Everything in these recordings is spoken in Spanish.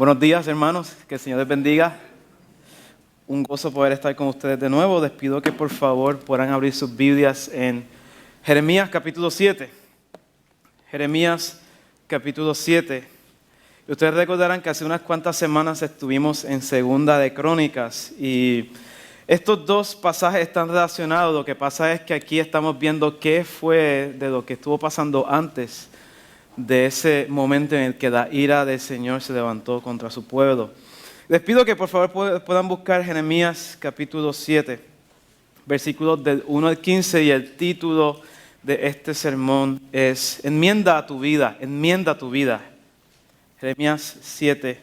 Buenos días, hermanos. Que el Señor les bendiga. Un gozo poder estar con ustedes de nuevo. Les pido que por favor puedan abrir sus Biblias en Jeremías capítulo 7. Jeremías capítulo 7. Y ustedes recordarán que hace unas cuantas semanas estuvimos en Segunda de Crónicas y estos dos pasajes están relacionados. Lo que pasa es que aquí estamos viendo qué fue de lo que estuvo pasando antes de ese momento en el que la ira del Señor se levantó contra su pueblo. Les pido que por favor puedan buscar Jeremías capítulo 7, versículos del 1 al 15, y el título de este sermón es Enmienda a tu vida, enmienda a tu vida. Jeremías 7,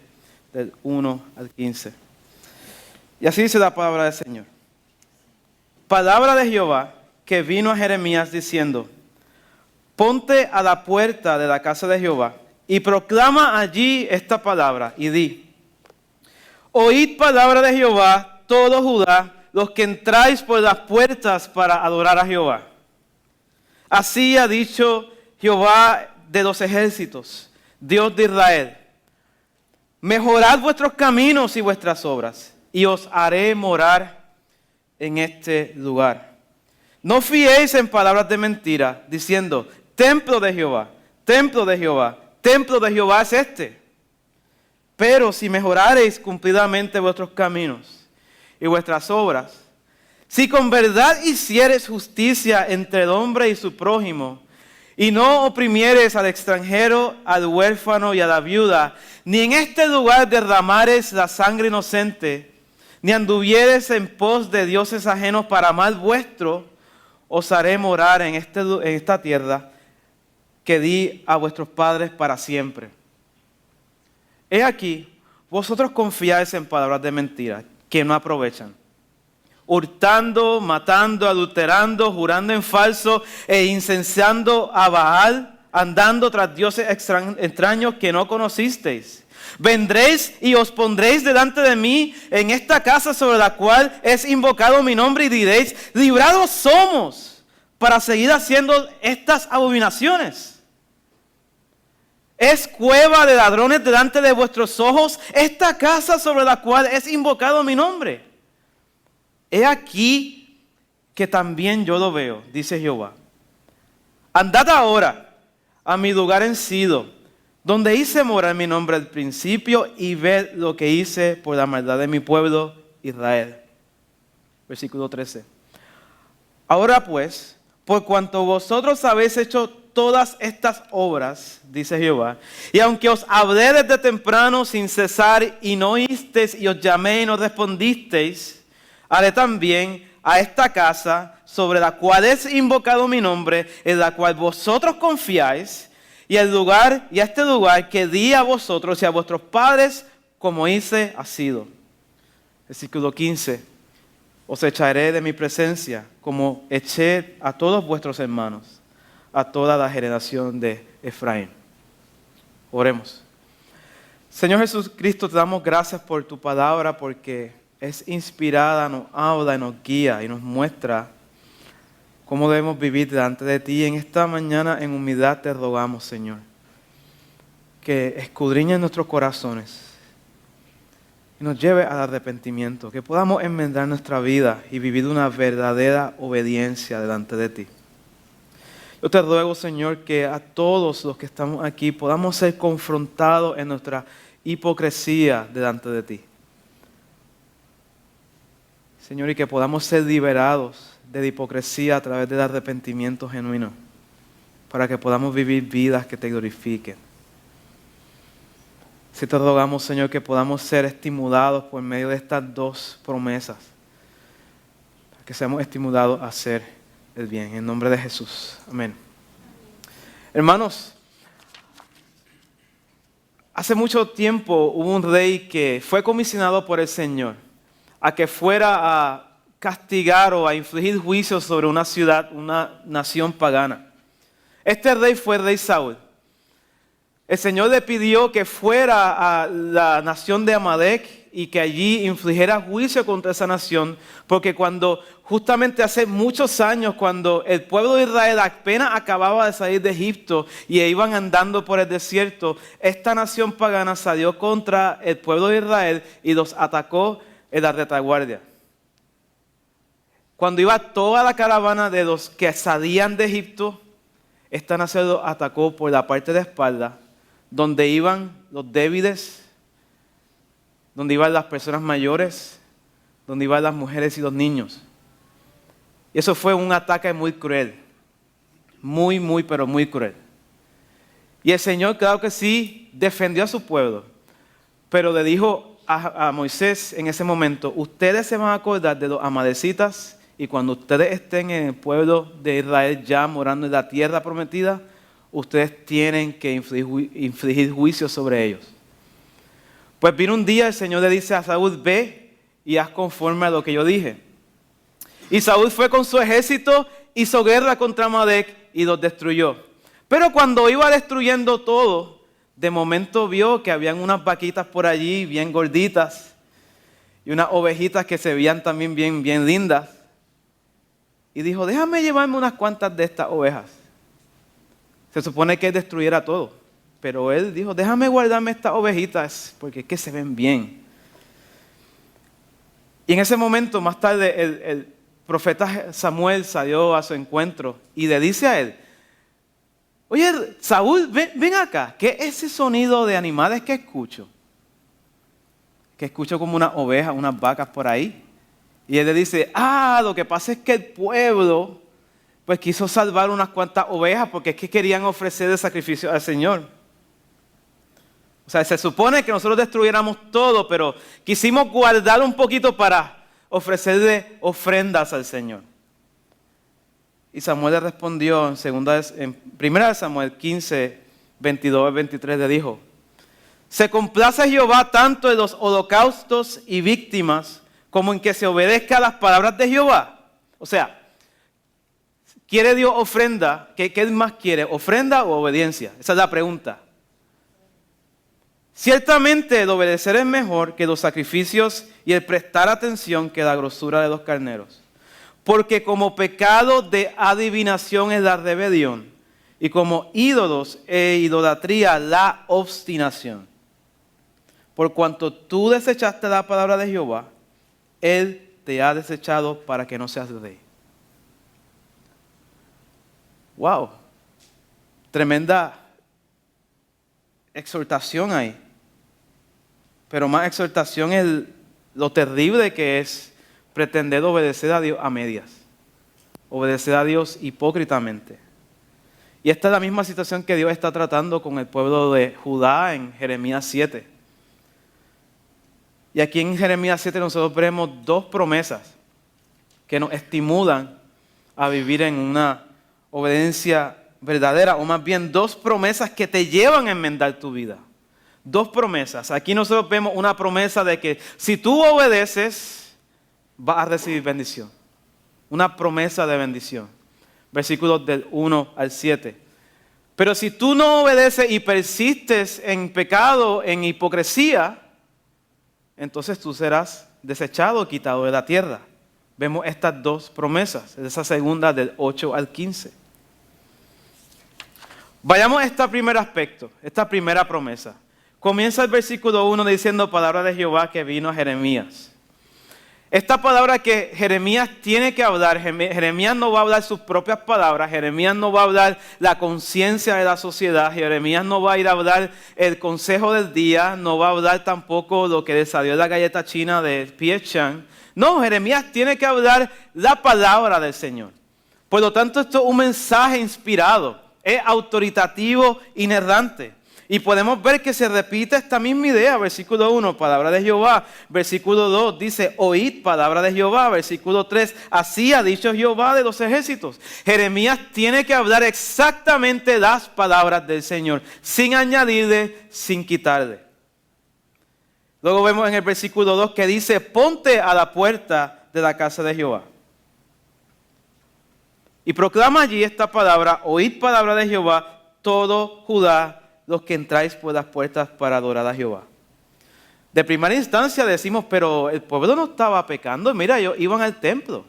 del 1 al 15. Y así dice la palabra del Señor. Palabra de Jehová que vino a Jeremías diciendo: Ponte a la puerta de la casa de Jehová y proclama allí esta palabra y di: Oíd palabra de Jehová, todo Judá, los que entráis por las puertas para adorar a Jehová. Así ha dicho Jehová de los ejércitos, Dios de Israel: Mejorad vuestros caminos y vuestras obras, y os haré morar en este lugar. No fiéis en palabras de mentira, diciendo: Templo de Jehová, templo de Jehová, templo de Jehová es este. Pero si mejorareis cumplidamente vuestros caminos y vuestras obras, si con verdad hiciereis justicia entre el hombre y su prójimo, y no oprimiereis al extranjero, al huérfano y a la viuda, ni en este lugar derramareis la sangre inocente, ni anduviereis en pos de dioses ajenos para mal vuestro, os haré morar en esta tierra que di a vuestros padres para siempre. He aquí, vosotros confiáis en palabras de mentira, que no aprovechan, hurtando, matando, adulterando, jurando en falso e incensando a Baal, andando tras dioses extraños que no conocisteis. Vendréis y os pondréis delante de mí en esta casa sobre la cual es invocado mi nombre y diréis: librados somos para seguir haciendo estas abominaciones. Es cueva de ladrones delante de vuestros ojos esta casa sobre la cual es invocado mi nombre. He aquí que también yo lo veo, dice Jehová. Andad ahora a mi lugar en Silo, donde hice morar mi nombre al principio, y ved lo que hice por la maldad de mi pueblo Israel. Versículo 13. Ahora pues, por cuanto vosotros habéis hecho todas estas obras, dice Jehová, y aunque os hablé desde temprano sin cesar y no oísteis, y os llamé y no respondisteis, haré también a esta casa sobre la cual es invocado mi nombre, en la cual vosotros confiáis, y a este lugar que di a vosotros y a vuestros padres, como hice a Silo. Versículo 15. Os echaré de mi presencia, como eché a todos vuestros hermanos, a toda la generación de Efraín. Oremos. Señor Jesucristo, te damos gracias por tu palabra, porque es inspirada, nos habla y nos guía y nos muestra cómo debemos vivir delante de ti. En esta mañana en humildad te rogamos, Señor, que escudriñes nuestros corazones y nos lleve al arrepentimiento, que podamos enmendar nuestra vida y vivir una verdadera obediencia delante de ti. Yo te ruego, Señor, que a todos los que estamos aquí podamos ser confrontados en nuestra hipocresía delante de ti. Señor, y que podamos ser liberados de la hipocresía a través del arrepentimiento genuino, para que podamos vivir vidas que te glorifiquen. Si te rogamos, Señor, que podamos ser estimulados por medio de estas dos promesas, para que seamos estimulados a hacer el bien, en nombre de Jesús. Amén. Hermanos, hace mucho tiempo hubo un rey que fue comisionado por el Señor a que fuera a castigar o a infligir juicios sobre una ciudad, una nación pagana. Este rey fue el rey Saúl. El Señor le pidió que fuera a la nación de Amalek y que allí infligiera juicio contra esa nación, porque cuando justamente hace muchos años, cuando el pueblo de Israel apenas acababa de salir de Egipto y iban andando por el desierto, esta nación pagana salió contra el pueblo de Israel y los atacó en la retaguardia. Cuando iba toda la caravana de los que salían de Egipto, esta nación los atacó por la parte de espalda, donde iban los débiles, donde iban las personas mayores, donde iban las mujeres y los niños. Y eso fue un ataque muy cruel, pero muy cruel. Y el Señor, claro que sí, defendió a su pueblo, pero le dijo a Moisés en ese momento: ustedes se van a acordar de los amalecitas, y cuando ustedes estén en el pueblo de Israel ya morando en la tierra prometida, ustedes tienen que infligir juicio sobre ellos. Pues vino un día, el Señor le dice a Saúl: ve y haz conforme a lo que yo dije. Y Saúl fue con su ejército, hizo guerra contra Amalec y los destruyó. Pero cuando iba destruyendo todo, de momento vio que habían unas vaquitas por allí bien gorditas y unas ovejitas que se veían también bien lindas. Y dijo: déjame llevarme unas cuantas de estas ovejas. Se supone que él destruyera todo, pero él dijo: déjame guardarme estas ovejitas porque es que se ven bien. Y en ese momento, más tarde, el profeta Samuel salió a su encuentro y le dice a él: oye, Saúl, ven acá, ¿qué es ese sonido de animales que escucho? Que escucho como unas ovejas, unas vacas por ahí. Y él le dice: lo que pasa es que el pueblo pues quiso salvar unas cuantas ovejas porque es que querían ofrecer el sacrificio al Señor. O sea, se supone que nosotros destruyéramos todo, pero quisimos guardar un poquito para ofrecerle ofrendas al Señor. Y Samuel le respondió en 1 Samuel 15, 22 al 23, le dijo: se complace Jehová tanto en los holocaustos y víctimas como en que se obedezca a las palabras de Jehová. O sea, ¿quiere Dios ofrenda? ¿Qué más quiere? ¿Ofrenda o obediencia? Esa es la pregunta. Ciertamente el obedecer es mejor que los sacrificios y el prestar atención que la grosura de los carneros. Porque como pecado de adivinación es la rebelión, y como ídolos e idolatría la obstinación. Por cuanto tú desechaste la palabra de Jehová, Él te ha desechado para que no seas rey. Wow, tremenda exhortación ahí. Pero más exhortación es lo terrible que es pretender obedecer a Dios a medias. Obedecer a Dios hipócritamente. Y esta es la misma situación que Dios está tratando con el pueblo de Judá en Jeremías 7. Y aquí en Jeremías 7 nosotros vemos dos promesas que nos estimulan a vivir en una obediencia verdadera, o más bien dos promesas que te llevan a enmendar tu vida. Dos promesas. Aquí nosotros vemos una promesa de que si tú obedeces, vas a recibir bendición. Una promesa de bendición. Versículos del 1 al 7. Pero si tú no obedeces y persistes en pecado, en hipocresía, entonces tú serás desechado, quitado de la tierra. Vemos estas dos promesas, esa segunda del 8 al 15. Vayamos a este primer aspecto, esta primera promesa. Comienza el versículo 1 diciendo: palabra de Jehová que vino a Jeremías. Esta palabra que Jeremías tiene que hablar, Jeremías no va a hablar sus propias palabras, Jeremías no va a hablar la conciencia de la sociedad, Jeremías no va a ir a hablar el consejo del día, no va a hablar tampoco lo que le salió de la galleta china de Pierre Chang. No, Jeremías tiene que hablar la palabra del Señor. Por lo tanto, esto es un mensaje inspirado, es autoritativo, inerrante. Y podemos ver que se repite esta misma idea. Versículo 1, palabra de Jehová. Versículo 2 dice: oíd palabra de Jehová. Versículo 3, así ha dicho Jehová de los ejércitos. Jeremías tiene que hablar exactamente las palabras del Señor, sin añadirle, sin quitarle. Luego vemos en el versículo 2 que dice: ponte a la puerta de la casa de Jehová. Y proclama allí esta palabra: oíd palabra de Jehová, todo Judá, los que entráis por las puertas para adorar a Jehová. De primera instancia decimos, pero el pueblo no estaba pecando. Mira, ellos iban al templo.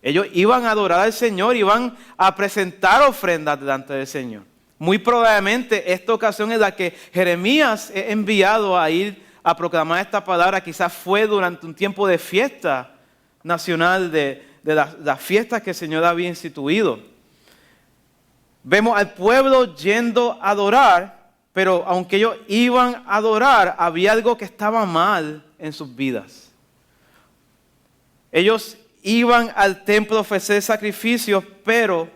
Ellos iban a adorar al Señor, iban a presentar ofrendas delante del Señor. Muy probablemente esta ocasión en la que Jeremías es enviado a ir a proclamar esta palabra, quizás fue durante un tiempo de fiesta nacional, de las fiestas que el Señor había instituido. Vemos al pueblo yendo a adorar, pero aunque ellos iban a adorar, había algo que estaba mal en sus vidas. Ellos iban al templo a ofrecer sacrificios, pero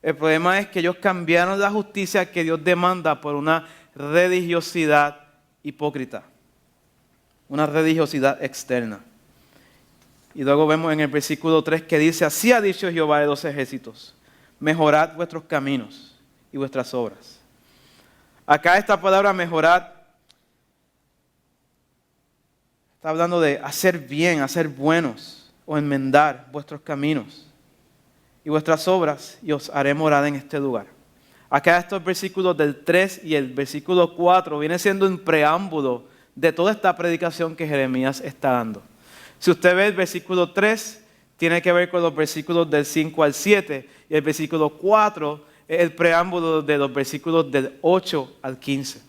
el problema es que ellos cambiaron la justicia que Dios demanda por una religiosidad hipócrita, una religiosidad externa. Y luego vemos en el versículo 3 que dice, así ha dicho Jehová de los ejércitos, mejorad vuestros caminos y vuestras obras. Acá esta palabra mejorar está hablando de hacer bien, hacer buenos o enmendar vuestros caminos y vuestras obras y os haré morada en este lugar. Acá estos versículos del 3 y el versículo 4 viene siendo un preámbulo de toda esta predicación que Jeremías está dando. Si usted ve el versículo 3, tiene que ver con los versículos del 5 al 7 y el versículo 4 es el preámbulo de los versículos del 8 al 15.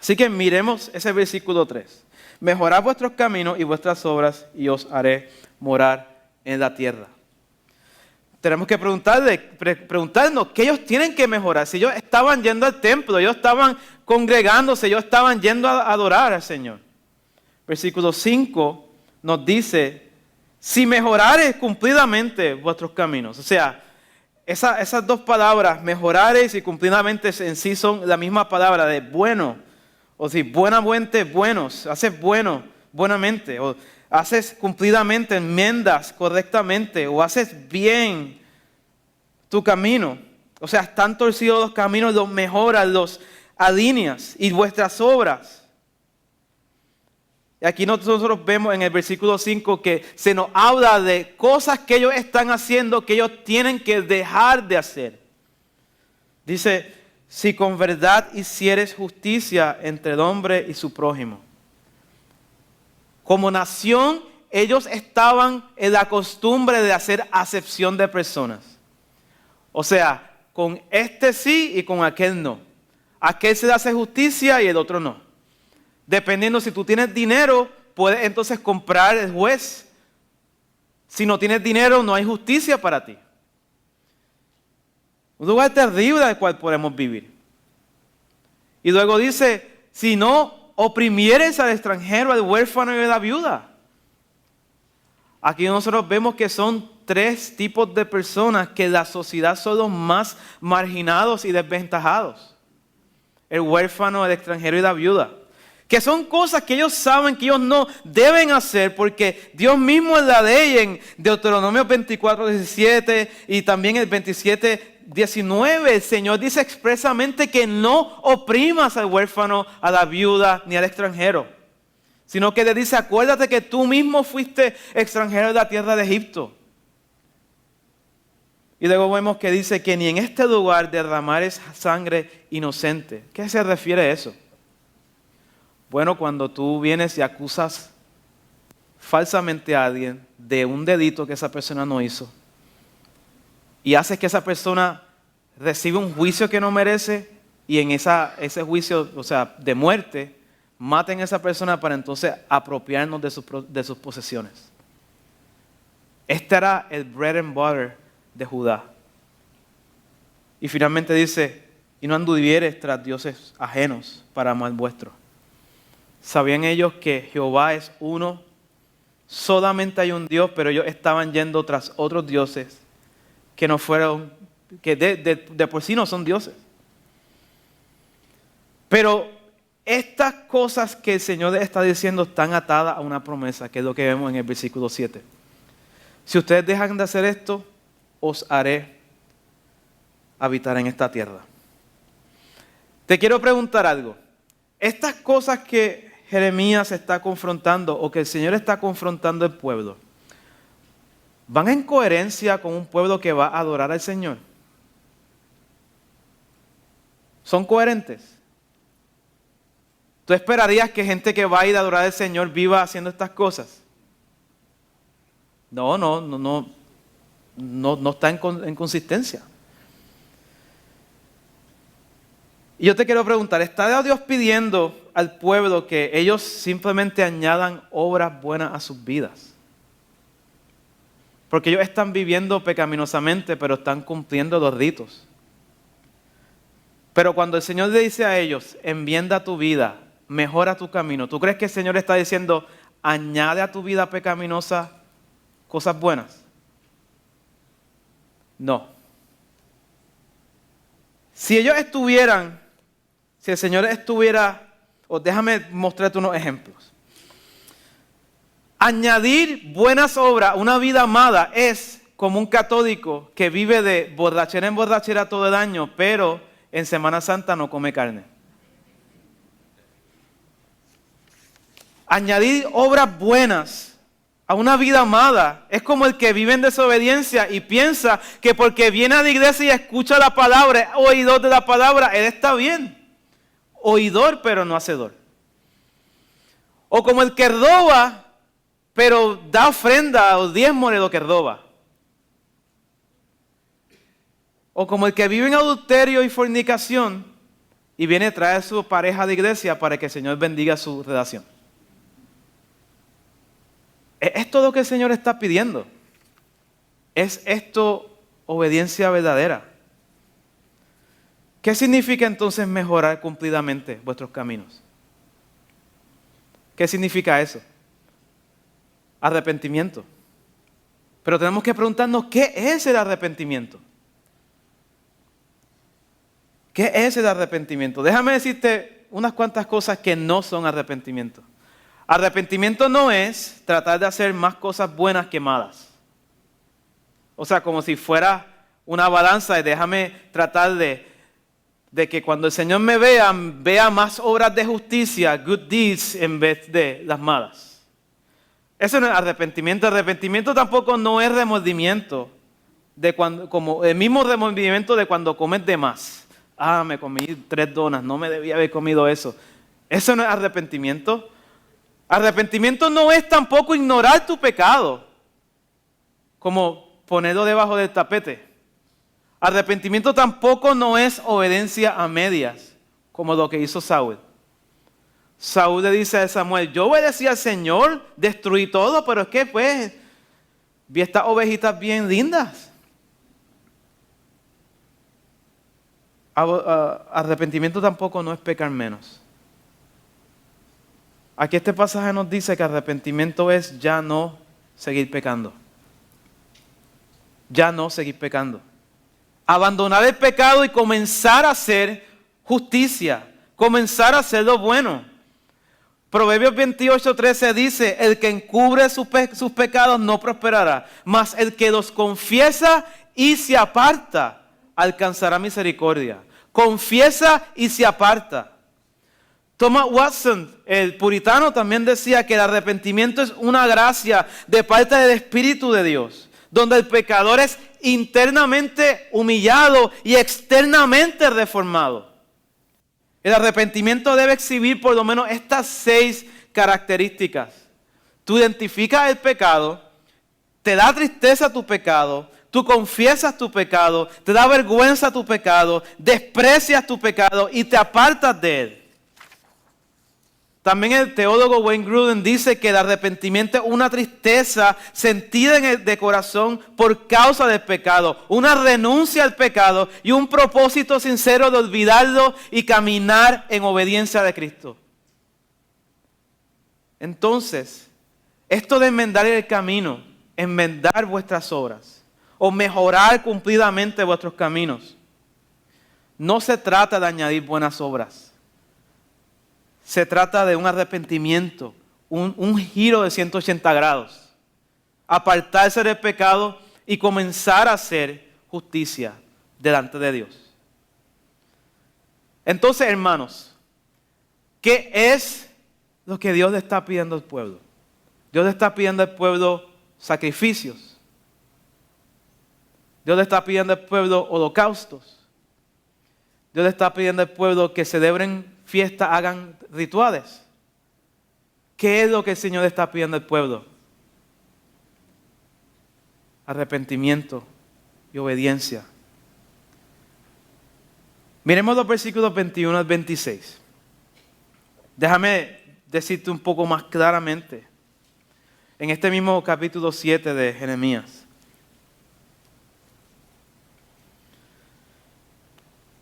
Así que miremos ese versículo 3. Mejorad vuestros caminos y vuestras obras y os haré morar en la tierra. Tenemos que preguntarnos qué ellos tienen que mejorar. Si ellos estaban yendo al templo, ellos estaban congregándose, ellos estaban yendo a adorar al Señor. Versículo 5 nos dice, si mejorares cumplidamente vuestros caminos. O sea, esas dos palabras, mejorares y cumplidamente en sí son la misma palabra de bueno. O si buenamente buenos, haces bueno, buenamente. O haces cumplidamente, enmiendas correctamente. O haces bien tu camino. O sea, están torcidos los caminos, los mejoras, los alineas. Y vuestras obras. Y aquí nosotros vemos en el versículo 5 que se nos habla de cosas que ellos están haciendo, que ellos tienen que dejar de hacer. Dice, si con verdad hicieres justicia entre el hombre y su prójimo. Como nación, ellos estaban en la costumbre de hacer acepción de personas. O sea, con este sí y con aquel no. Aquel se le hace justicia y el otro no. Dependiendo si tú tienes dinero, puedes entonces comprar el juez. Si no tienes dinero, no hay justicia para ti. Un lugar terrible al cual podemos vivir. Y luego dice, si no oprimieres al extranjero, al huérfano y a la viuda. Aquí nosotros vemos que son tres tipos de personas que en la sociedad son los más marginados y desventajados. El huérfano, el extranjero y la viuda. Que son cosas que ellos saben que ellos no deben hacer porque Dios mismo en la ley, en Deuteronomio 24:17 y también el 27:19, el Señor dice expresamente que no oprimas al huérfano, a la viuda ni al extranjero. Sino que le dice, acuérdate que tú mismo fuiste extranjero de la tierra de Egipto. Y luego vemos que dice que ni en este lugar derramares sangre inocente. ¿Qué se refiere a eso? Bueno, cuando tú vienes y acusas falsamente a alguien de un delito que esa persona no hizo y haces que esa persona reciba un juicio que no merece y en ese juicio, o sea, de muerte, maten a esa persona para entonces apropiarnos de sus posesiones. Este era el bread and butter de Judá. Y finalmente dice, y no anduvieres tras dioses ajenos para mal vuestro. ¿Sabían ellos que Jehová es uno? Solamente hay un Dios, pero ellos estaban yendo tras otros dioses que no fueron, que de por sí no son dioses. Pero estas cosas que el Señor está diciendo están atadas a una promesa, que es lo que vemos en el versículo 7. Si ustedes dejan de hacer esto, os haré habitar en esta tierra. Te quiero preguntar algo. Estas cosas que Jeremías está confrontando o que el Señor está confrontando al pueblo, ¿van en coherencia con un pueblo que va a adorar al Señor? ¿Son coherentes? ¿Tú esperarías que gente que va a ir a adorar al Señor viva haciendo estas cosas? No está en consistencia. Y yo te quiero preguntar, ¿está Dios pidiendo al pueblo que ellos simplemente añadan obras buenas a sus vidas? Porque ellos están viviendo pecaminosamente, pero están cumpliendo los ritos. Pero cuando el Señor le dice a ellos, enmienda tu vida, mejora tu camino, ¿tú crees que el Señor está diciendo, añade a tu vida pecaminosa cosas buenas? No. Si el Señor estuviera, o déjame mostrarte unos ejemplos. Añadir buenas obras, una vida amada, es como un católico que vive de borrachera en borrachera todo el año, pero en Semana Santa no come carne. Añadir obras buenas a una vida amada es como el que vive en desobediencia y piensa que porque viene a la iglesia y escucha la palabra, es oidor de la palabra, él está bien. Oidor, pero no hacedor. O como el que roba, pero da ofrenda o diezmo de lo que roba. O como el que vive en adulterio y fornicación y viene a traer a su pareja a la iglesia para que el Señor bendiga su relación. ¿Es esto lo que el Señor está pidiendo? ¿Es esto obediencia verdadera? ¿Qué significa entonces mejorar cumplidamente vuestros caminos? ¿Qué significa eso? Arrepentimiento. Pero tenemos que preguntarnos, ¿qué es el arrepentimiento? ¿Qué es el arrepentimiento? Déjame decirte unas cuantas cosas que no son arrepentimiento. Arrepentimiento no es tratar de hacer más cosas buenas que malas. O sea, como si fuera una balanza y déjame tratar de que cuando el Señor me vea más obras de justicia, good deeds, en vez de las malas. Eso no es arrepentimiento. Arrepentimiento tampoco no es remordimiento, como el mismo remordimiento de cuando comes de más. Me comí 3 donas, no me debía haber comido eso. Eso no es arrepentimiento. Arrepentimiento no es tampoco ignorar tu pecado, como ponerlo debajo del tapete. Arrepentimiento tampoco no es obediencia a medias, como lo que hizo Saúl. Saúl le dice a Samuel, yo obedecí al Señor, destruí todo, pero es que pues vi estas ovejitas bien lindas. Arrepentimiento tampoco no es pecar menos. Aquí este pasaje nos dice que arrepentimiento es ya no seguir pecando. Ya no seguir pecando. Abandonar el pecado y comenzar a hacer justicia. Comenzar a hacer lo bueno. Proverbios 28:13 dice, el que encubre sus pecados no prosperará, mas el que los confiesa y se aparta alcanzará misericordia. Confiesa y se aparta. Thomas Watson, el puritano, también decía que el arrepentimiento es una gracia de parte del Espíritu de Dios, donde el pecador es internamente humillado y externamente reformado. El arrepentimiento debe exhibir por lo menos estas 6 características. Tú identificas el pecado, te da tristeza tu pecado, tú confiesas tu pecado, te da vergüenza tu pecado, desprecias tu pecado y te apartas de él. También el teólogo Wayne Grudem dice que el arrepentimiento es una tristeza sentida de corazón por causa del pecado, una renuncia al pecado y un propósito sincero de olvidarlo y caminar en obediencia de Cristo. Entonces, esto de enmendar el camino, enmendar vuestras obras o mejorar cumplidamente vuestros caminos, no se trata de añadir buenas obras. Se trata de un arrepentimiento, un giro de 180 grados. Apartarse del pecado y comenzar a hacer justicia delante de Dios. Entonces, hermanos, ¿qué es lo que Dios le está pidiendo al pueblo? Dios le está pidiendo al pueblo sacrificios. Dios le está pidiendo al pueblo holocaustos. Dios le está pidiendo al pueblo que celebren fiestas hagan rituales. ¿Qué es lo que el Señor está pidiendo al pueblo? Arrepentimiento y obediencia. Miremos los versículos 21 al 26. Déjame decirte un poco más claramente. En este mismo capítulo 7 de Jeremías.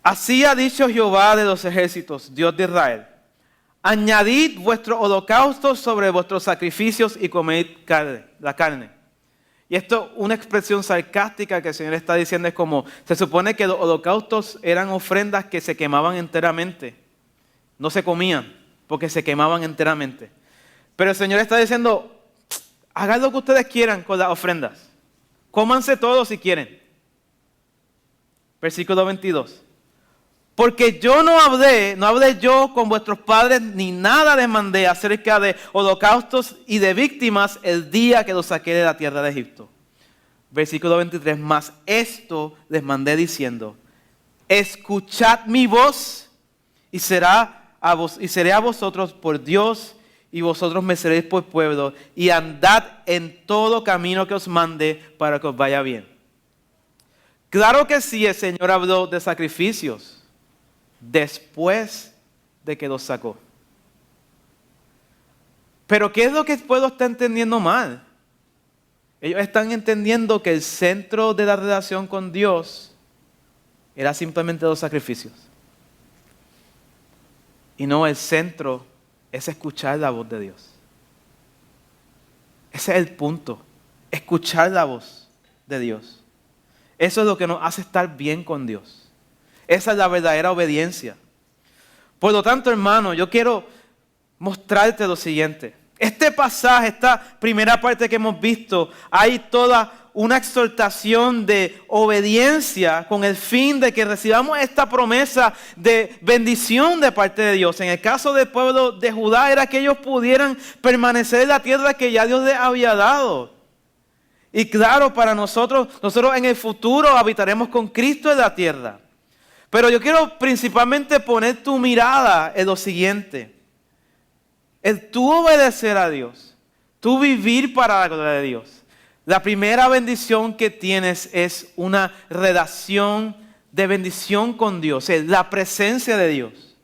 Así ha dicho Jehová de los ejércitos, Dios de Israel. Añadid vuestros holocaustos sobre vuestros sacrificios y comed la carne. Y esto es una expresión sarcástica que el Señor está diciendo, es como, se supone que los holocaustos eran ofrendas que se quemaban enteramente. No se comían, porque se quemaban enteramente. Pero el Señor está diciendo, hagan lo que ustedes quieran con las ofrendas. Cómanse todo si quieren. Versículo 22. Porque yo no hablé yo con vuestros padres, ni nada les mandé acerca de holocaustos y de víctimas el día que los saqué de la tierra de Egipto. Versículo 23, mas esto les mandé diciendo, escuchad mi voz y seré a vosotros por Dios y vosotros me seréis por pueblo y andad en todo camino que os mande para que os vaya bien. Claro que sí, el Señor habló de sacrificios después de que los sacó. Pero ¿qué es lo que el pueblo está entendiendo mal? Ellos están entendiendo que el centro de la relación con Dios era simplemente los sacrificios. Y no, el centro es escuchar la voz de Dios. Ese es el punto, escuchar la voz de Dios. Eso es lo que nos hace estar bien con Dios. Esa es la verdadera obediencia. Por lo tanto, hermano, yo quiero mostrarte lo siguiente. Este pasaje, esta primera parte que hemos visto, hay toda una exhortación de obediencia con el fin de que recibamos esta promesa de bendición de parte de Dios. En el caso del pueblo de Judá era que ellos pudieran permanecer en la tierra que ya Dios les había dado. Y claro, para nosotros en el futuro habitaremos con Cristo en la tierra. Pero yo quiero principalmente poner tu mirada en lo siguiente. El tú obedecer a Dios, tú vivir para la gloria de Dios. La primera bendición que tienes es una relación de bendición con Dios, es la presencia de Dios.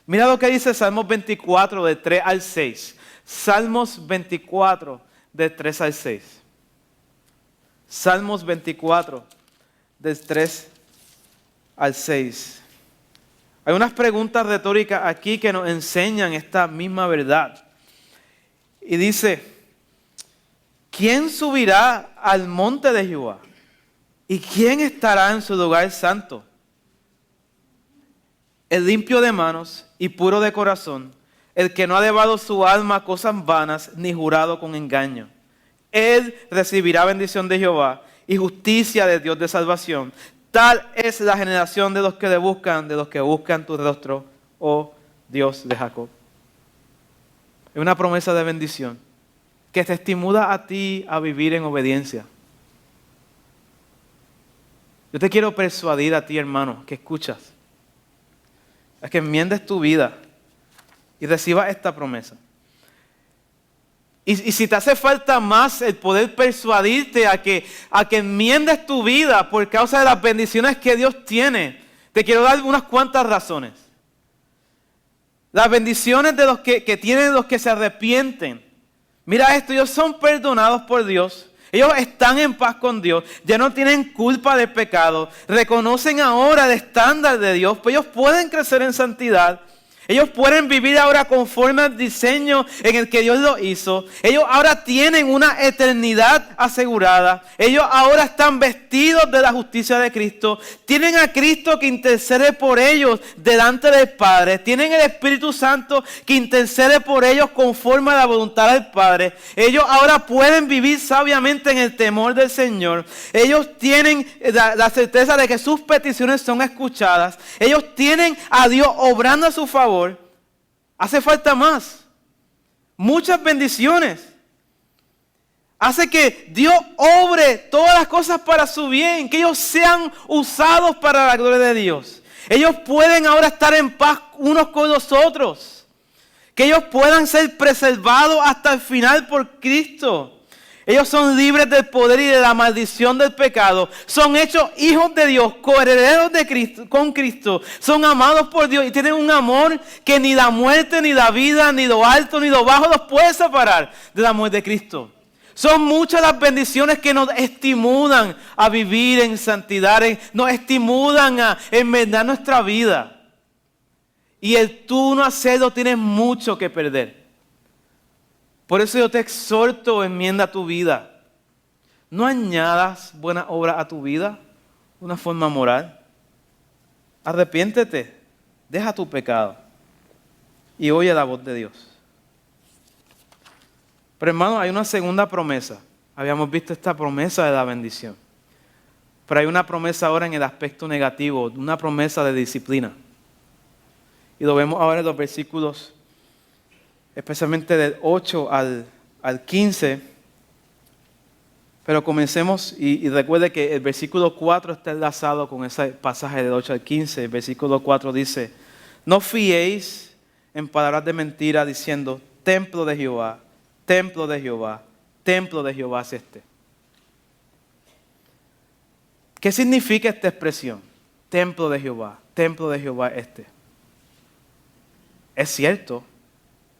Mira lo que dice Salmos 24, de 3 al 6. Salmos 24, de 3 al 6. Salmos 24, de 3 al 6. Hay unas preguntas retóricas aquí que nos enseñan esta misma verdad. Y dice, ¿quién subirá al monte de Jehová? ¿Y quién estará en su lugar santo? El limpio de manos y puro de corazón, el que no ha llevado su alma a cosas vanas ni jurado con engaño. Él recibirá bendición de Jehová y justicia de Dios de salvación. Tal es la generación de los que buscan tu rostro, oh Dios de Jacob. Es una promesa de bendición que te estimula a ti a vivir en obediencia. Yo te quiero persuadir a ti, hermano, que escuchas, a que enmiendes tu vida y recibas esta promesa. Y si te hace falta más el poder persuadirte a que enmiendes tu vida por causa de las bendiciones que Dios tiene, te quiero dar unas cuantas razones. Las bendiciones de los que tienen los que se arrepienten. Mira esto, ellos son perdonados por Dios. Ellos están en paz con Dios, ya no tienen culpa de pecado, reconocen ahora el estándar de Dios, pues ellos pueden crecer en santidad. Ellos pueden vivir ahora conforme al diseño en el que Dios lo hizo. Ellos ahora tienen una eternidad asegurada. Ellos ahora están vestidos de la justicia de Cristo. Tienen a Cristo que intercede por ellos delante del Padre. Tienen el Espíritu Santo que intercede por ellos conforme a la voluntad del Padre. Ellos ahora pueden vivir sabiamente en el temor del Señor. Ellos tienen la certeza de que sus peticiones son escuchadas. Ellos tienen a Dios obrando a su favor. Hace falta más. Muchas bendiciones. Hace que Dios obre todas las cosas para su bien, que ellos sean usados para la gloria de Dios. Ellos pueden ahora estar en paz unos con los otros. Que ellos puedan ser preservados hasta el final por Cristo. Ellos son libres del poder y de la maldición del pecado. Son hechos hijos de Dios, coherederos de Cristo, con Cristo. Son amados por Dios y tienen un amor que ni la muerte, ni la vida, ni lo alto, ni lo bajo los puede separar del amor de Cristo. Son muchas las bendiciones que nos estimulan a vivir en santidad, nos estimulan a enmendar nuestra vida. Y el tú no hacerlo tienes mucho que perder. Por eso yo te exhorto, enmienda tu vida. No añadas buenas obras a tu vida, una forma moral. Arrepiéntete, deja tu pecado y oye la voz de Dios. Pero hermano, hay una segunda promesa. Habíamos visto esta promesa de la bendición. Pero hay una promesa ahora en el aspecto negativo, una promesa de disciplina. Y lo vemos ahora en los versículos, especialmente del 8 al 15. Pero comencemos y recuerde que el versículo 4 está enlazado con ese pasaje del 8 al 15. El versículo 4 dice, no fiéis en palabras de mentira diciendo, templo de Jehová, templo de Jehová, templo de Jehová es este. ¿Qué significa esta expresión? Templo de Jehová es este. Es cierto,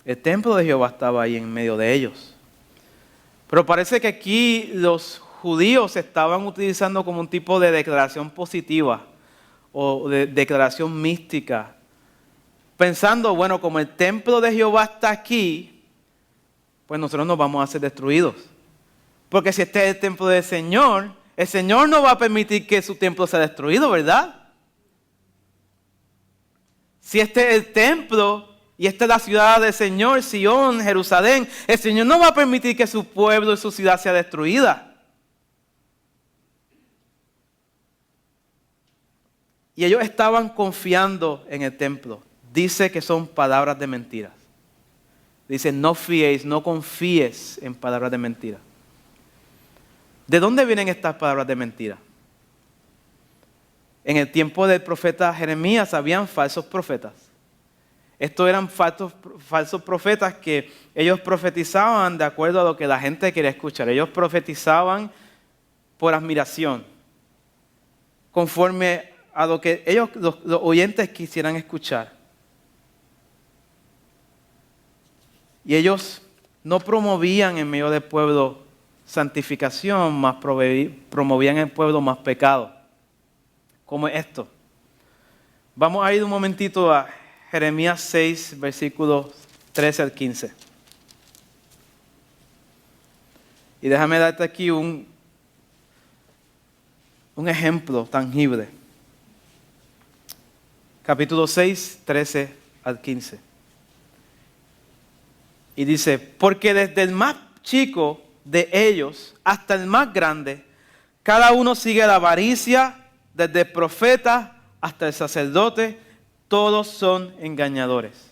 el templo de Jehová estaba ahí en medio de ellos. Pero parece que aquí los judíos estaban utilizando como un tipo de declaración positiva o de declaración mística. Pensando, bueno, como el templo de Jehová está aquí, pues nosotros nos vamos a ser destruidos. Porque si este es el templo del Señor, el Señor no va a permitir que su templo sea destruido, ¿verdad? Si este es el templo y esta es la ciudad del Señor, Sion, Jerusalén, el Señor no va a permitir que su pueblo y su ciudad sea destruida. Y ellos estaban confiando en el templo. Dice que son palabras de mentiras. Dice, no fiéis, no confíes en palabras de mentira. ¿De dónde vienen estas palabras de mentira? En el tiempo del profeta Jeremías habían falsos profetas. Estos eran falsos profetas que ellos profetizaban de acuerdo a lo que la gente quería escuchar. Ellos profetizaban por admiración, conforme a lo que ellos, los oyentes quisieran escuchar. Y ellos no promovían en medio del pueblo santificación, más promovían en el pueblo más pecado. Como esto. Vamos a ir un momentito a Jeremías 6, versículos 13 al 15. Y déjame darte aquí un ejemplo tangible. Capítulo 6, 13 al 15. Y dice, porque desde el más chico de ellos hasta el más grande, cada uno sigue la avaricia, desde el profeta hasta el sacerdote, todos son engañadores.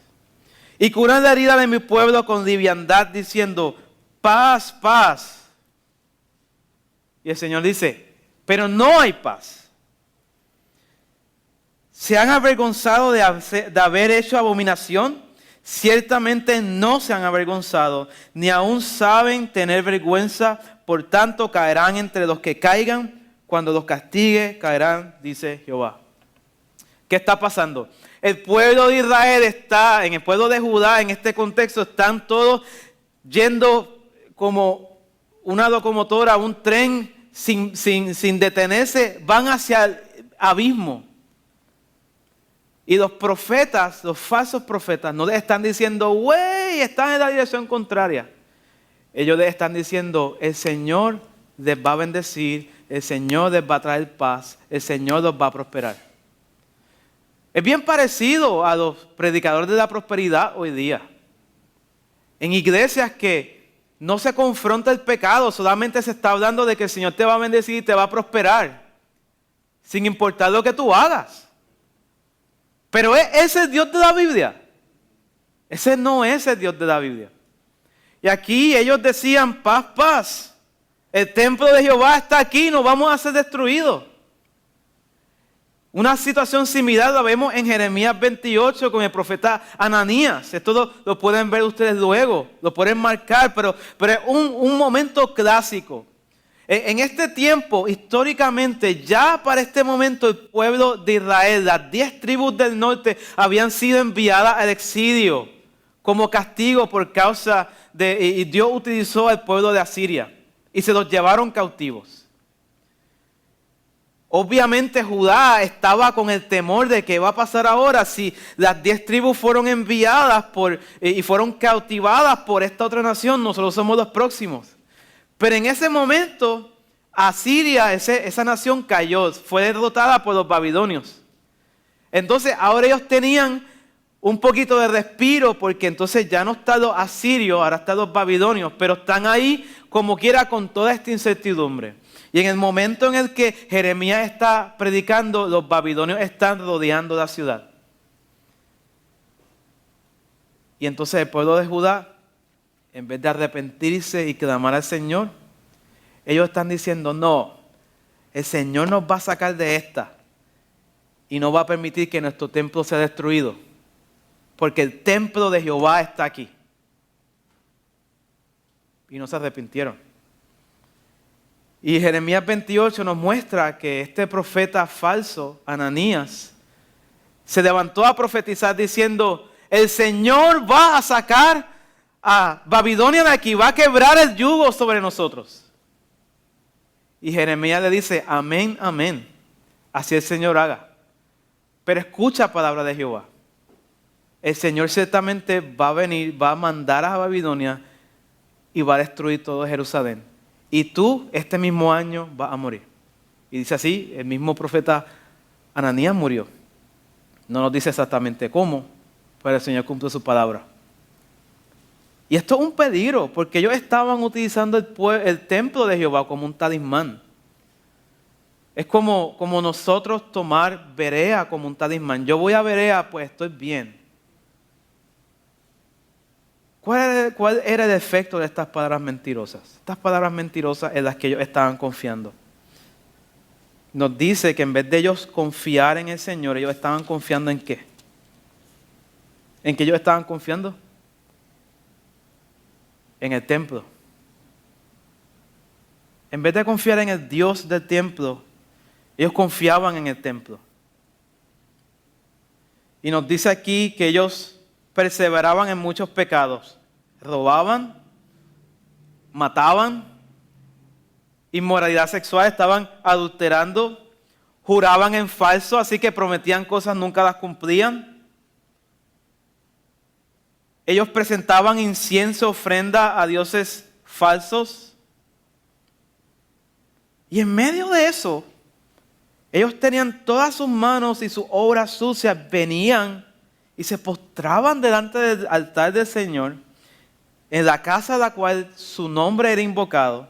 Y curan la herida de mi pueblo con liviandad, diciendo, paz, paz. Y el Señor dice, pero no hay paz. ¿Se han avergonzado de haber hecho abominación? Ciertamente no se han avergonzado, ni aún saben tener vergüenza, por tanto caerán entre los que caigan, cuando los castigue caerán, dice Jehová. ¿Qué está pasando? El pueblo de Israel está, en el pueblo de Judá, en este contexto, están todos yendo como una locomotora, un tren sin detenerse, van hacia el abismo. Y los profetas, los falsos profetas, no les están diciendo, güey, están en la dirección contraria. Ellos les están diciendo, el Señor les va a bendecir, el Señor les va a traer paz, el Señor los va a prosperar. Es bien parecido a los predicadores de la prosperidad hoy día. En iglesias que no se confronta el pecado, solamente se está hablando de que el Señor te va a bendecir y te va a prosperar, sin importar lo que tú hagas. Pero ¿es ese el Dios de la Biblia? Ese no es el Dios de la Biblia. Y aquí ellos decían, paz, paz. El templo de Jehová está aquí, no vamos a ser destruidos. Una situación similar la vemos en Jeremías 28 con el profeta Ananías. Esto lo pueden ver ustedes luego, lo pueden marcar, pero es un momento clásico. En este tiempo, históricamente, ya para este momento el pueblo de Israel, las 10 tribus del norte habían sido enviadas al exilio como castigo por causa y Dios utilizó al pueblo de Asiria y se los llevaron cautivos. Obviamente Judá estaba con el temor de qué va a pasar ahora si las 10 tribus fueron enviadas y fueron cautivadas por esta otra nación, nosotros somos los próximos. Pero en ese momento, Asiria, esa nación cayó, fue derrotada por los babilonios. Entonces ahora ellos tenían un poquito de respiro porque entonces ya no están los asirios, ahora están los babilonios, pero están ahí como quiera con toda esta incertidumbre. Y en el momento en el que Jeremías está predicando, los babilonios están rodeando la ciudad. Y entonces el pueblo de Judá, en vez de arrepentirse y clamar al Señor, ellos están diciendo, no, el Señor nos va a sacar de esta y no va a permitir que nuestro templo sea destruido, porque el templo de Jehová está aquí. Y no se arrepintieron. Y Jeremías 28 nos muestra que este profeta falso, Ananías, se levantó a profetizar diciendo, el Señor va a sacar a Babilonia de aquí, va a quebrar el yugo sobre nosotros. Y Jeremías le dice, amén, amén, así el Señor haga. Pero escucha palabra de Jehová. El Señor ciertamente va a venir, va a mandar a Babilonia y va a destruir todo Jerusalén. Y tú este mismo año vas a morir. Y dice así, el mismo profeta Ananías murió. No nos dice exactamente cómo, pero el Señor cumplió su palabra. Y esto es un peligro, porque ellos estaban utilizando el templo de Jehová como un talismán. Es como nosotros tomar Berea como un talismán. Yo voy a Berea, pues estoy bien. ¿Cuál era el efecto de estas palabras mentirosas? Estas palabras mentirosas en las que ellos estaban confiando. Nos dice que en vez de ellos confiar en el Señor, ellos estaban confiando ¿en qué? ¿En qué ellos estaban confiando? En el templo. En vez de confiar en el Dios del templo, ellos confiaban en el templo. Y nos dice aquí que ellos perseveraban en muchos pecados. Robaban, mataban, inmoralidad sexual, estaban adulterando, juraban en falso, así que prometían cosas, nunca las cumplían. Ellos presentaban incienso, ofrenda a dioses falsos. Y en medio de eso, ellos tenían todas sus manos y sus obras sucias, venían y se postraban delante del altar del Señor, en la casa a la cual su nombre era invocado.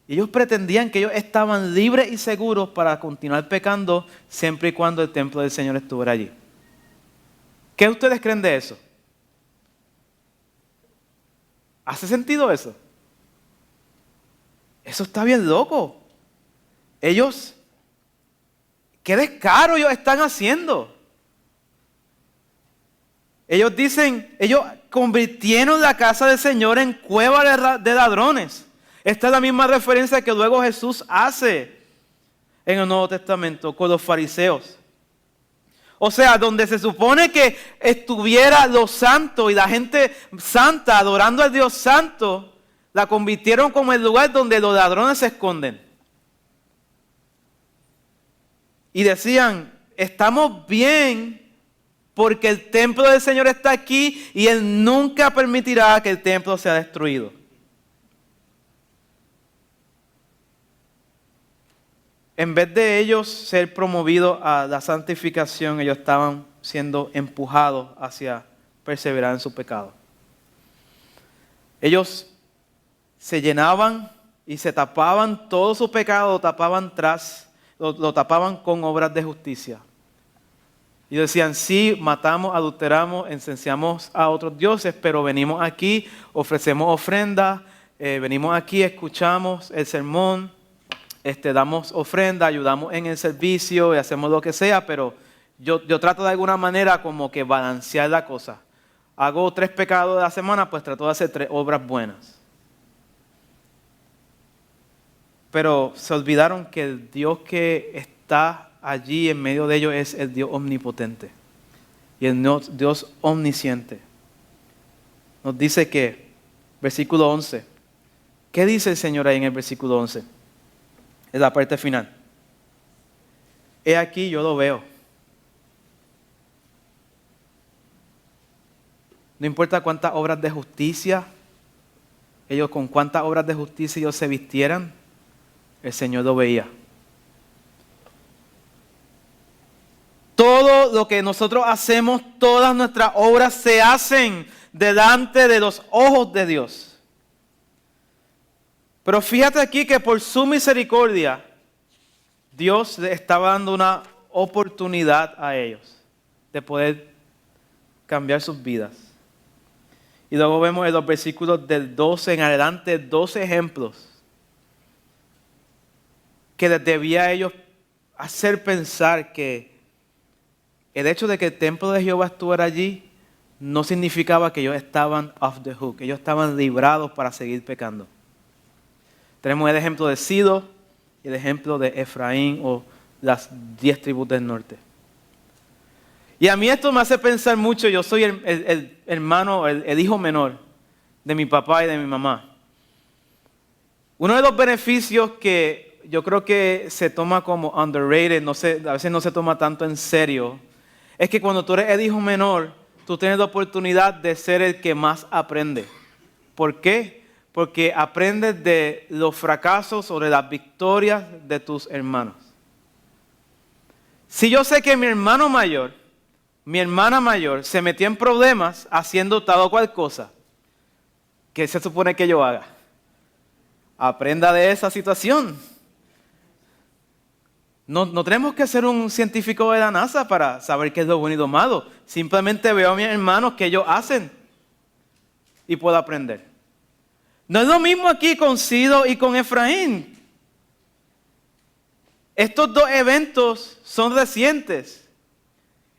Y ellos pretendían que ellos estaban libres y seguros para continuar pecando siempre y cuando el templo del Señor estuviera allí. ¿Qué ustedes creen de eso? ¿Hace sentido eso? Eso está bien loco. Ellos, qué descaro ellos están haciendo. Ellos dicen, ellos convirtieron la casa del Señor en cueva de ladrones. Esta es la misma referencia que luego Jesús hace en el Nuevo Testamento con los fariseos. O sea, donde se supone que estuviera lo santo y la gente santa adorando al Dios santo, la convirtieron como el lugar donde los ladrones se esconden. Y decían, estamos bien porque el templo del Señor está aquí y Él nunca permitirá que el templo sea destruido. En vez de ellos ser promovidos a la santificación, ellos estaban siendo empujados hacia perseverar en su pecado. Ellos se llenaban y se tapaban todo su pecado, lo tapaban con obras de justicia. Y decían, sí, matamos, adulteramos, enseñamos a otros dioses, pero venimos aquí, ofrecemos ofrendas, venimos aquí, escuchamos el sermón, damos ofrenda, ayudamos en el servicio y hacemos lo que sea, pero yo trato de alguna manera como que balancear la cosa. Hago 3 pecados de la semana, pues trato de hacer 3 obras buenas. Pero se olvidaron que el Dios que está allí en medio de ellos es el Dios omnipotente y el Dios omnisciente. Nos dice que, versículo 11, ¿qué dice el Señor ahí en el versículo 11? Es la parte final. He aquí, yo lo veo. No importa cuántas obras de justicia, con cuántas obras de justicia ellos se vistieran, el Señor lo veía. Todo lo que nosotros hacemos, todas nuestras obras se hacen delante de los ojos de Dios. Pero fíjate aquí que por su misericordia, Dios les estaba dando una oportunidad a ellos de poder cambiar sus vidas. Y luego vemos en los versículos del 12 en adelante 12 ejemplos que les debía a ellos hacer pensar que el hecho de que el templo de Jehová estuviera allí no significaba que ellos estaban off the hook, ellos estaban librados para seguir pecando. Tenemos el ejemplo de Sido y el ejemplo de Efraín o las 10 tribus del norte. Y a mí esto me hace pensar mucho. Yo soy el hermano, el hijo menor de mi papá y de mi mamá. Uno de los beneficios que yo creo que se toma como underrated, a veces no se toma tanto en serio, es que cuando tú eres el hijo menor, tú tienes la oportunidad de ser el que más aprende. ¿Por qué? Porque aprendes de los fracasos o de las victorias de tus hermanos. Si yo sé que mi hermano mayor, mi hermana mayor se metió en problemas haciendo tal o cual cosa, ¿qué se supone que yo haga? Aprenda de esa situación. No tenemos que ser un científico de la NASA para saber qué es lo bueno y lo malo. Simplemente veo a mis hermanos que ellos hacen y puedo aprender. No es lo mismo aquí con Sido y con Efraín. Estos 2 eventos son recientes.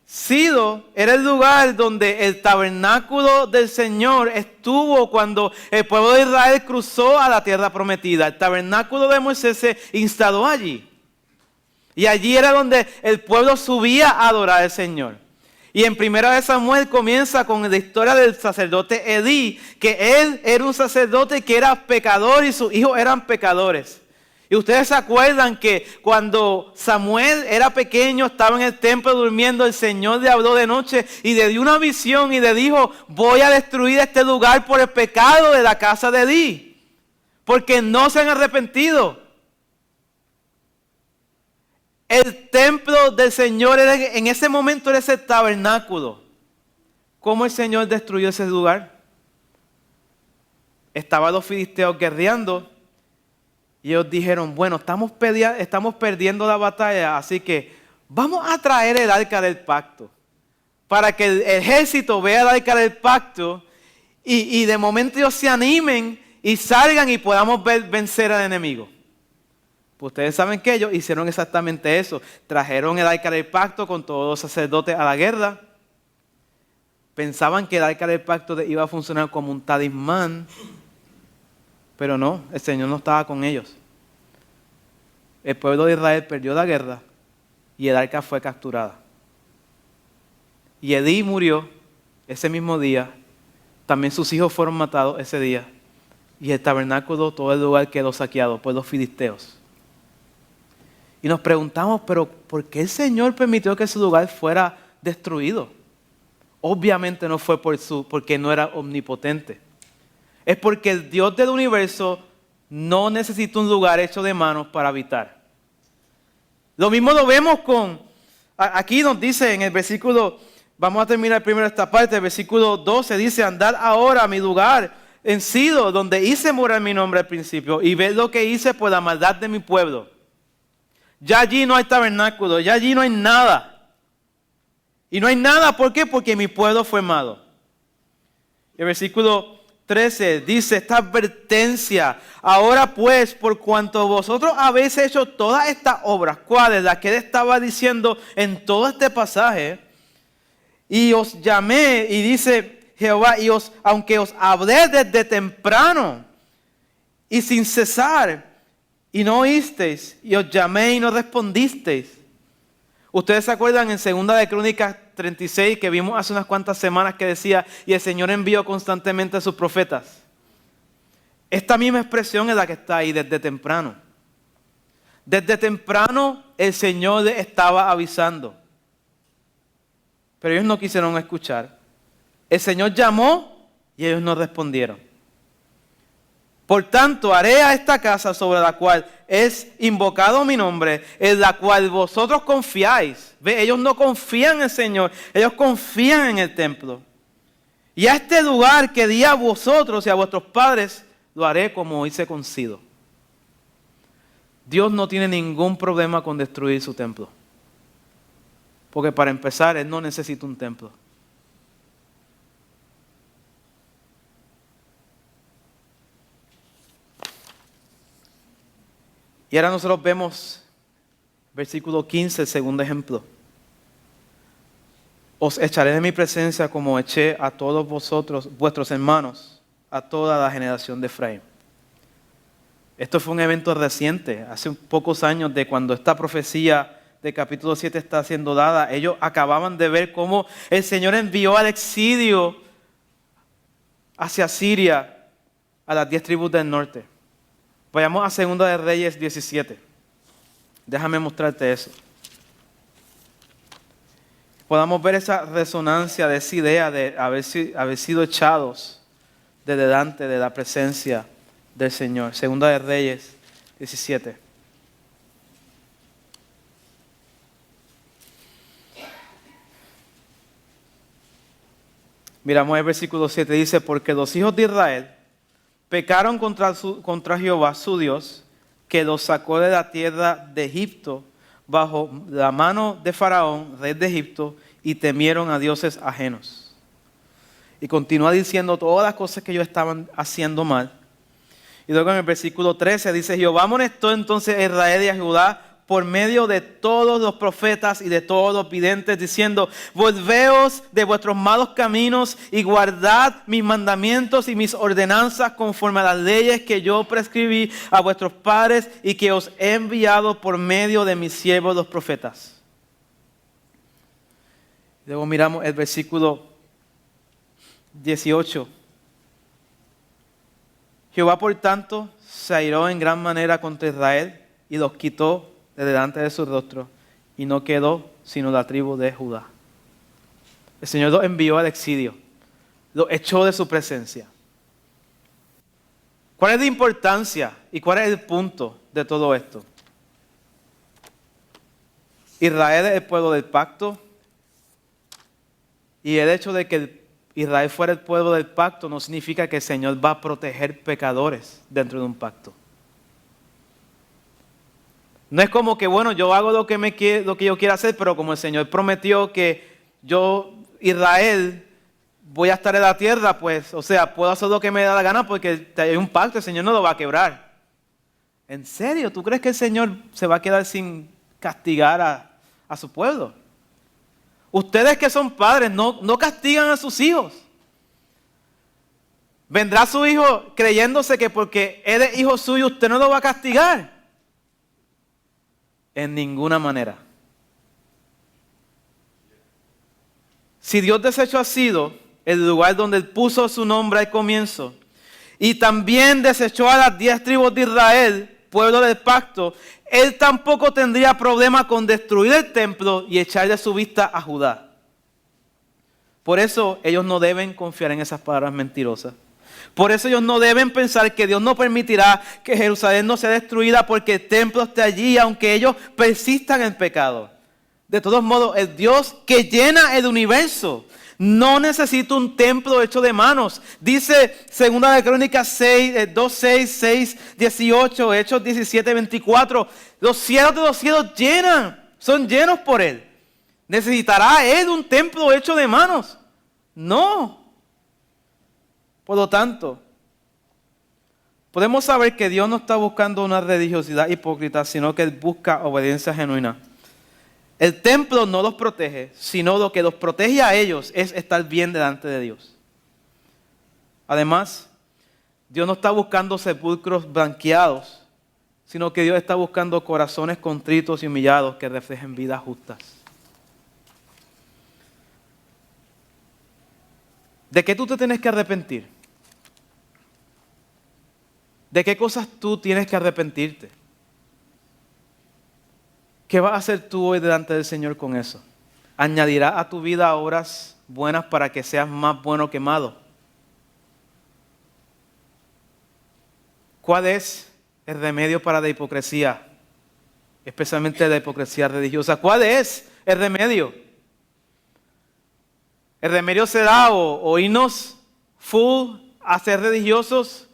Sido era el lugar donde el tabernáculo del Señor estuvo cuando el pueblo de Israel cruzó a la tierra prometida. El tabernáculo de Moisés se instaló allí. Y allí era donde el pueblo subía a adorar al Señor. Y en 1 Samuel comienza con la historia del sacerdote Elí, que él era un sacerdote que era pecador y sus hijos eran pecadores. Y ustedes se acuerdan que cuando Samuel era pequeño, estaba en el templo durmiendo, el Señor le habló de noche y le dio una visión y le dijo: voy a destruir este lugar por el pecado de la casa de Elí, porque no se han arrepentido. El templo del Señor en ese momento era ese tabernáculo. ¿Cómo el Señor destruyó ese lugar? Estaban los filisteos guerreando y ellos dijeron: bueno, estamos perdiendo la batalla, así que vamos a traer el arca del pacto para que el ejército vea el arca del pacto y de momento ellos se animen y salgan y podamos vencer al enemigo. Pues ustedes saben que ellos hicieron exactamente eso. Trajeron el arca del pacto con todos los sacerdotes a la guerra. Pensaban que el arca del pacto iba a funcionar como un talismán, pero no, el Señor no estaba con ellos. El pueblo de Israel perdió la guerra y el arca fue capturada. Y Elí murió ese mismo día. También sus hijos fueron matados ese día. Y el tabernáculo, todo el lugar quedó saqueado por los filisteos. Y nos preguntamos, pero ¿por qué el Señor permitió que ese lugar fuera destruido? Obviamente no fue porque no era omnipotente. Es porque el Dios del universo no necesita un lugar hecho de manos para habitar. Lo mismo lo vemos aquí nos dice en el versículo, vamos a terminar primero esta parte, el versículo 12 dice: andad ahora a mi lugar en Silo, donde hice morar mi nombre al principio, y ved lo que hice por la maldad de mi pueblo. Ya allí no hay tabernáculo, ya allí no hay nada. Y no hay nada, ¿por qué? Porque mi pueblo fue malo. El versículo 13 dice esta advertencia: ahora pues, por cuanto vosotros habéis hecho todas estas obras, ¿cuáles? Las que él estaba diciendo en todo este pasaje, y os llamé, y dice Jehová, aunque os hablé desde temprano y sin cesar, y no oísteis, y os llamé y no respondisteis. Ustedes se acuerdan en 2 de Crónicas 36 que vimos hace unas cuantas semanas que decía: y el Señor envió constantemente a sus profetas. Esta misma expresión es la que está ahí desde temprano. Desde temprano el Señor les estaba avisando. Pero ellos no quisieron escuchar. El Señor llamó y ellos no respondieron. Por tanto, haré a esta casa sobre la cual es invocado mi nombre, en la cual vosotros confiáis. ¿Ve? Ellos no confían en el Señor, ellos confían en el templo. Y a este lugar que di a vosotros y a vuestros padres, lo haré como hice con Sido. Dios no tiene ningún problema con destruir su templo. Porque para empezar, Él no necesita un templo. Y ahora nosotros vemos versículo 15, el segundo ejemplo. Os echaré de mi presencia como eché a todos vosotros, vuestros hermanos, a toda la generación de Efraín. Esto fue un evento reciente, hace pocos años de cuando esta profecía de capítulo 7 está siendo dada. Ellos acababan de ver cómo el Señor envió al exilio hacia Siria a las 10 tribus del norte. Vayamos a 2 de Reyes 17. Déjame mostrarte eso. Podamos ver esa resonancia de esa idea de haber sido echados de delante de la presencia del Señor. 2 de Reyes 17. Miramos el versículo 7. Dice: porque los hijos de Israel pecaron contra Jehová su Dios, que los sacó de la tierra de Egipto bajo la mano de Faraón, rey de Egipto, y temieron a dioses ajenos. Y continúa diciendo todas las cosas que ellos estaban haciendo mal. Y luego en el versículo 13 dice: Jehová amonestó entonces a Israel y a Judá por medio de todos los profetas y de todos los videntes, diciendo: volveos de vuestros malos caminos y guardad mis mandamientos y mis ordenanzas conforme a las leyes que yo prescribí a vuestros padres y que os he enviado por medio de mis siervos los profetas. Luego miramos el versículo 18. Jehová por tanto se airó en gran manera contra Israel y los quitó de delante de su rostro, y no quedó sino la tribu de Judá. El Señor los envió al exilio, los echó de su presencia. ¿Cuál es la importancia y cuál es el punto de todo esto? Israel es el pueblo del pacto, y el hecho de que Israel fuera el pueblo del pacto no significa que el Señor va a proteger pecadores dentro de un pacto. No es como que, bueno, yo hago lo que yo quiero hacer, pero como el Señor prometió que yo, Israel, voy a estar en la tierra, pues, o sea, puedo hacer lo que me da la gana porque hay un pacto, el Señor no lo va a quebrar. ¿En serio? ¿Tú crees que el Señor se va a quedar sin castigar a su pueblo? Ustedes que son padres no castigan a sus hijos. ¿Vendrá su hijo creyéndose que porque él es hijo suyo usted no lo va a castigar? En ninguna manera. Si Dios desechó a Sido, el lugar donde Él puso su nombre al comienzo, y también desechó a las 10 tribus de Israel, pueblo del pacto, Él tampoco tendría problema con destruir el templo y echar de su vista a Judá. Por eso ellos no deben confiar en esas palabras mentirosas. Por eso ellos no deben pensar que Dios no permitirá que Jerusalén no sea destruida porque el templo esté allí, aunque ellos persistan en pecado. De todos modos, el Dios que llena el universo no necesita un templo hecho de manos. Dice 2 de Crónicas 2, 6, 18, Hechos 17, 24. Los cielos de los cielos son llenos por Él. ¿Necesitará Él un templo hecho de manos? No. Por lo tanto, podemos saber que Dios no está buscando una religiosidad hipócrita, sino que Él busca obediencia genuina. El templo no los protege, sino lo que los protege a ellos es estar bien delante de Dios. Además, Dios no está buscando sepulcros blanqueados, sino que Dios está buscando corazones contritos y humillados que reflejen vidas justas. ¿De qué tú te tienes que arrepentir? ¿De qué cosas tú tienes que arrepentirte? ¿Qué vas a hacer tú hoy delante del Señor con eso? ¿Añadirá a tu vida obras buenas para que seas más bueno que malo? ¿Cuál es el remedio para la hipocresía? Especialmente la hipocresía religiosa. ¿Cuál es el remedio? ¿El remedio será o irnos full a ser religiosos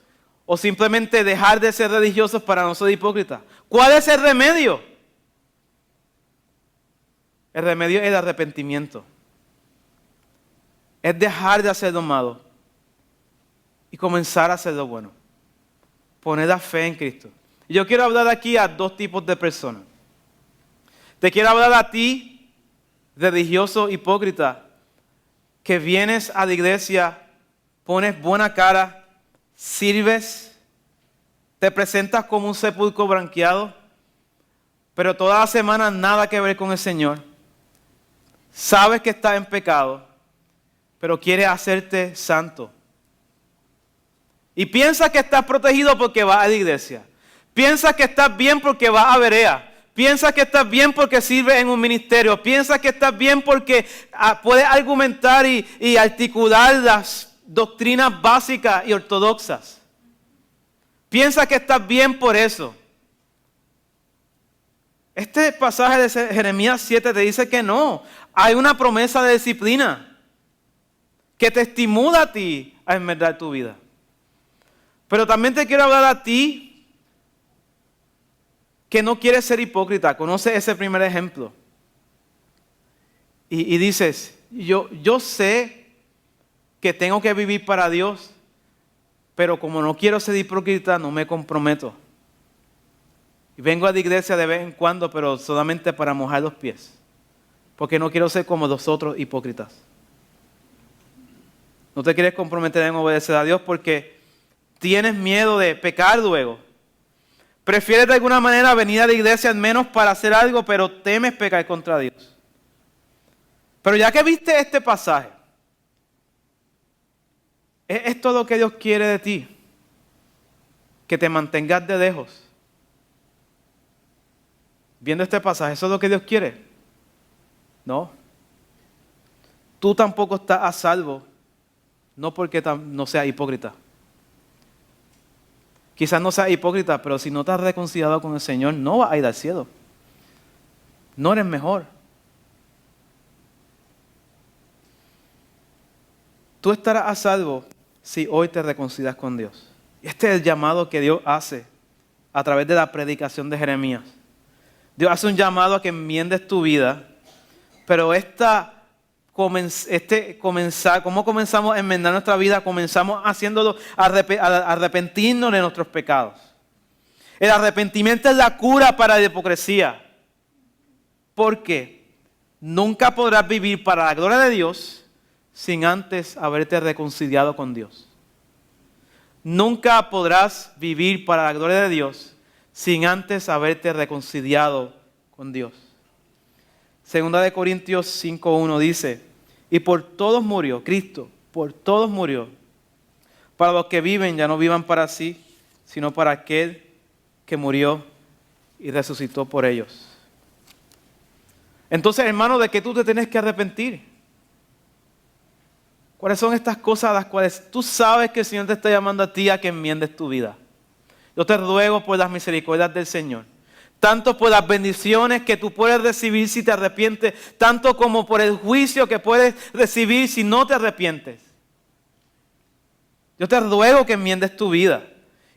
o simplemente dejar de ser religiosos para no ser hipócritas? ¿Cuál es el remedio? El remedio es el arrepentimiento. Es dejar de hacer lo malo y comenzar a hacer lo bueno. Poner la fe en Cristo. Y yo quiero hablar aquí a dos tipos de personas. Te quiero hablar a ti, religioso hipócrita, que vienes a la iglesia, pones buena cara, sirves, te presentas como un sepulcro blanqueado, pero toda la semana nada que ver con el Señor. Sabes que estás en pecado, pero quieres hacerte santo. Y piensas que estás protegido porque vas a la iglesia. Piensas que estás bien porque vas a Berea. Piensas que estás bien porque sirves en un ministerio. Piensas que estás bien porque puedes argumentar y articular las doctrinas básicas y ortodoxas. Piensas que estás bien por eso. Este pasaje de Jeremías 7 te dice que no. Hay una promesa de disciplina que te estimula a ti a enmendar tu vida. Pero también te quiero hablar a ti que no quieres ser hipócrita. Conoce ese primer ejemplo. Y dices, yo sé que tengo que vivir para Dios, pero como no quiero ser hipócrita, no me comprometo. Y vengo a la iglesia de vez en cuando, pero solamente para mojar los pies. Porque no quiero ser como los otros hipócritas. No te quieres comprometer en obedecer a Dios porque tienes miedo de pecar luego. Prefieres de alguna manera venir a la iglesia al menos para hacer algo, pero temes pecar contra Dios. Pero ya que viste este pasaje, ¿es esto lo que Dios quiere de ti? Que te mantengas de lejos. Viendo este pasaje, ¿eso es lo que Dios quiere? No. Tú tampoco estás a salvo, no porque no seas hipócrita. Quizás no seas hipócrita, pero si no te has reconciliado con el Señor, no vas a ir al cielo. No eres mejor. Tú estarás a salvo si hoy te reconcilias con Dios. Este es el llamado que Dios hace a través de la predicación de Jeremías. Dios hace un llamado a que enmiendes tu vida, pero ¿cómo comenzamos a enmendar nuestra vida? Comenzamos haciéndolo arrepentirnos de nuestros pecados. El arrepentimiento es la cura para la hipocresía. Porque nunca podrás vivir para la gloria de Dios sin antes haberte reconciliado con Dios. Nunca podrás vivir para la gloria de Dios sin antes haberte reconciliado con Dios. Segunda de Corintios 5:1 dice, y por todos murió, Cristo, por todos murió. Para los que viven ya no vivan para sí, sino para aquel que murió y resucitó por ellos. Entonces, hermano, ¿de qué tú te tienes que arrepentir? ¿Cuáles son estas cosas a las cuales tú sabes que el Señor te está llamando a ti a que enmiendes tu vida? Yo te ruego por las misericordias del Señor, tanto por las bendiciones que tú puedes recibir si te arrepientes, tanto como por el juicio que puedes recibir si no te arrepientes. Yo te ruego que enmiendes tu vida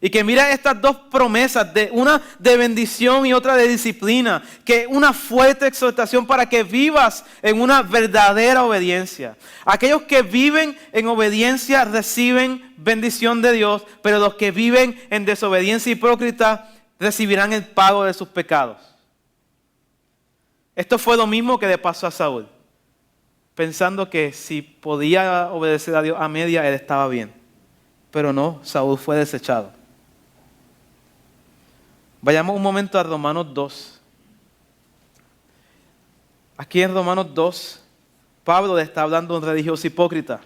Y que mira estas dos promesas, una de bendición y otra de disciplina, que una fuerte exhortación para que vivas en una verdadera obediencia. Aquellos que viven en obediencia reciben bendición de Dios, pero los que viven en desobediencia hipócrita recibirán el pago de sus pecados. Esto fue lo mismo que le pasó a Saúl, pensando que si podía obedecer a Dios a media, él estaba bien. Pero no, Saúl fue desechado. Vayamos un momento a Romanos 2. Aquí en Romanos 2, Pablo le está hablando a un religioso hipócrita.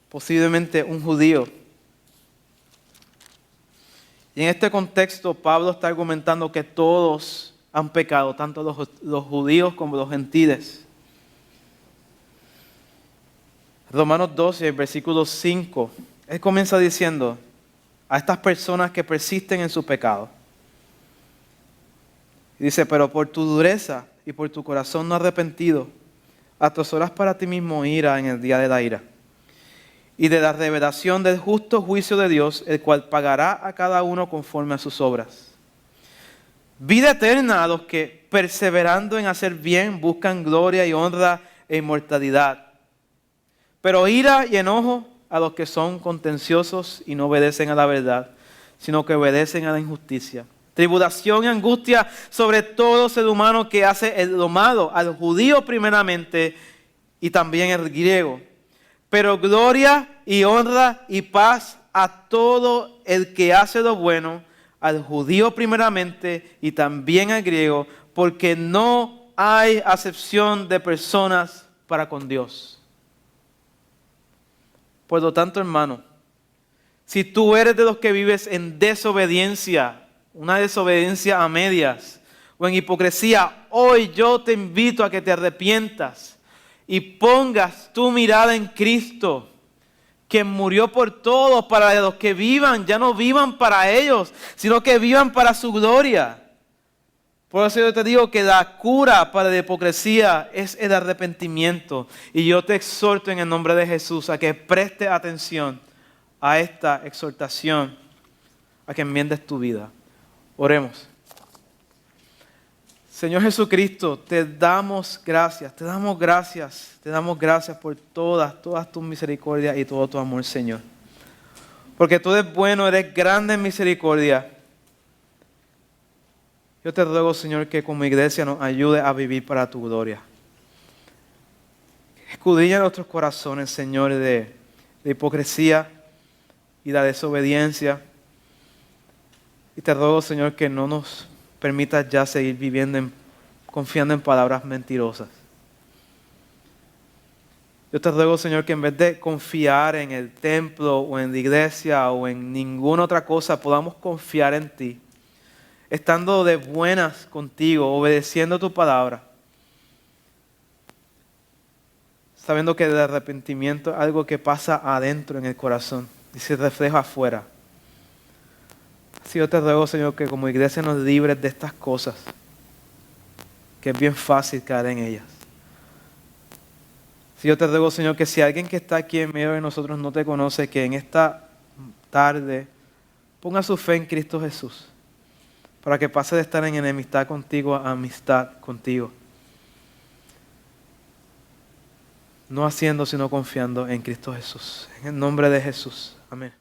Posiblemente un judío. Y en este contexto, Pablo está argumentando que todos han pecado, tanto los judíos como los gentiles. Romanos 2, el versículo 5, él comienza diciendo a estas personas que persisten en su pecado. Y dice, pero por tu dureza y por tu corazón no arrepentido, atesoras para ti mismo ira en el día de la ira y de la revelación del justo juicio de Dios, el cual pagará a cada uno conforme a sus obras. Vida eterna a los que, perseverando en hacer bien, buscan gloria y honra e inmortalidad. Pero ira y enojo a los que son contenciosos y no obedecen a la verdad, sino que obedecen a la injusticia. Tribulación y angustia sobre todo ser humano que hace lo malo, al judío primeramente y también al griego. Pero gloria y honra y paz a todo el que hace lo bueno, al judío primeramente y también al griego, porque no hay acepción de personas para con Dios. Por lo tanto, hermano, si tú eres de los que vives en desobediencia, una desobediencia a medias o en hipocresía, hoy yo te invito a que te arrepientas y pongas tu mirada en Cristo, quien murió por todos, para los que vivan, ya no vivan para ellos, sino que vivan para su gloria. Por eso yo te digo que la cura para la hipocresía es el arrepentimiento. Y yo te exhorto en el nombre de Jesús a que preste atención a esta exhortación, a que enmiendes tu vida. Oremos. Señor Jesucristo, te damos gracias por todas tus misericordias y todo tu amor, Señor. Porque tú eres bueno, eres grande en misericordia. Yo te ruego, Señor, que como iglesia nos ayude a vivir para tu gloria. Escudriña nuestros corazones, Señor, de hipocresía y la desobediencia. Y te ruego, Señor, que no nos permitas ya seguir viviendo confiando en palabras mentirosas. Yo te ruego, Señor, que en vez de confiar en el templo o en la iglesia o en ninguna otra cosa, podamos confiar en ti, estando de buenas contigo, obedeciendo tu palabra, sabiendo que el arrepentimiento es algo que pasa adentro en el corazón y se refleja afuera. Así yo te ruego, Señor, que como iglesia nos libres de estas cosas, que es bien fácil caer en ellas. Así yo te ruego, Señor, que si alguien que está aquí en medio de nosotros no te conoce, que en esta tarde ponga su fe en Cristo Jesús, para que pase de estar en enemistad contigo a amistad contigo. No haciendo, sino confiando en Cristo Jesús. En el nombre de Jesús. Amén.